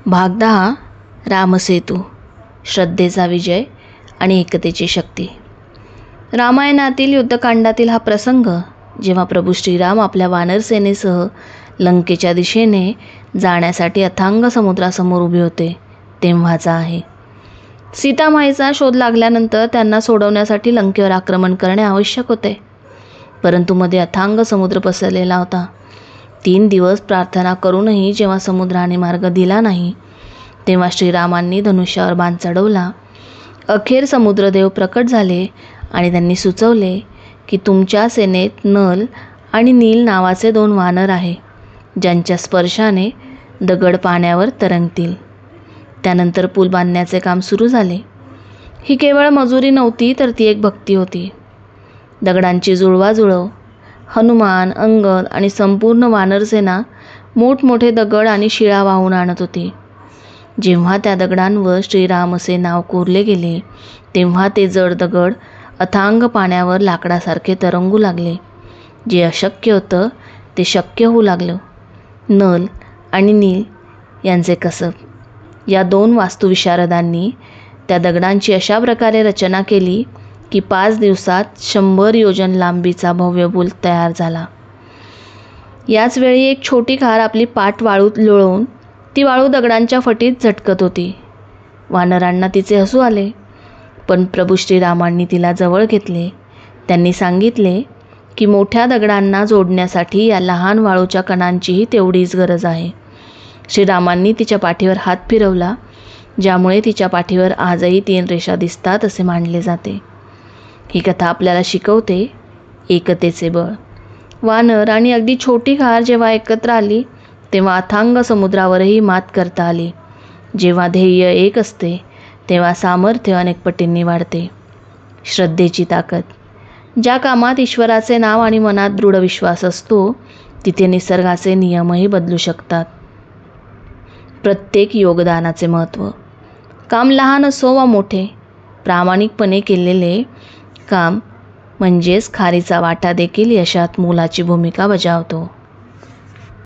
भाग 10 रामसेतू, श्रद्धेचा विजय आणि एकतेची शक्ती. रामायणातील युद्धकांडातील हा प्रसंग जेव्हा प्रभू श्रीराम आपल्या वानर सेनेसह लंकेच्या दिशेने जाण्यासाठी अथांग समुद्रासमोर उभे होते तेव्हाचा आहे. सीतामाईचा शोध लागल्यानंतर त्यांना सोडवण्यासाठी लंकेवर आक्रमण करणे आवश्यक होते, परंतु मध्ये अथांग समुद्र पसरलेला होता. 3 दिवस प्रार्थना करूनही जेव्हा समुद्राने मार्ग दिला नाही, तेव्हा श्रीरामांनी धनुष्यावर बाण चढवला. अखेर समुद्रदेव प्रकट झाले आणि त्यांनी सुचवले की तुमच्या सेनेत नल आणि नील नावाचे 2 वानर आहे, ज्यांच्या स्पर्शाने दगड पाण्यावर तरंगतील. त्यानंतर पूल बांधण्याचे काम सुरू झाले. ही केवळ मजुरी नव्हती, तर ती एक भक्ती होती. दगडांची जुळवाजुळव. हनुमान, अंगद आणि संपूर्ण वानरसेना मोठमोठे दगड आणि शिळा वाहून आणत होती. जेव्हा त्या दगडांवर श्रीराम असे नाव कोरले गेले, तेव्हा ते जड दगड अथांग पाण्यावर लाकडासारखे तरंगू लागले. जे अशक्य होतं ते शक्य होऊ लागलं. नल आणि नील यांचे कसब, या 2 वास्तुविशारदांनी त्या दगडांची अशा प्रकारे रचना केली की 5 दिवसात 100 योजन लांबीचा भव्य पूल तयार झाला. याच वेळी एक छोटी खार आपली पाठ वाळूत लोळवून ती वाळू दगडांच्या फटीत झटकत होती. वानरांना तिचे हसू आले, पण प्रभू श्रीरामांनी तिला जवळ घेतले. त्यांनी सांगितले की मोठ्या दगडांना जोडण्यासाठी या लहान वाळूच्या कणांचीही तेवढीच गरज आहे. श्रीरामांनी तिच्या पाठीवर हात फिरवला, ज्यामुळे तिच्या पाठीवर आजही 3 रेषा दिसतात असे मानले जाते. ही कथा आपल्याला शिकवते एकतेचे बळ. वानर आणि अगदी छोटी खार जेव्हा एकत्र आली, तेव्हा अथांग समुद्रावरही मात करता आली. जेव्हा ध्येय एक असते, तेव्हा सामर्थ्य अनेक पटींनी वाढते. श्रद्धेची ताकद. ज्या कामात ईश्वराचे नाव आणि मनात दृढ विश्वास असतो, तिथे निसर्गाचे नियमही बदलू शकतात. प्रत्येक योगदानाचे महत्त्व. काम लहान असो वा मोठे, प्रामाणिकपणे केलेले काम म्हणजेच खारीचा वाटा देखील यशात मोलाची भूमिका बजावतो.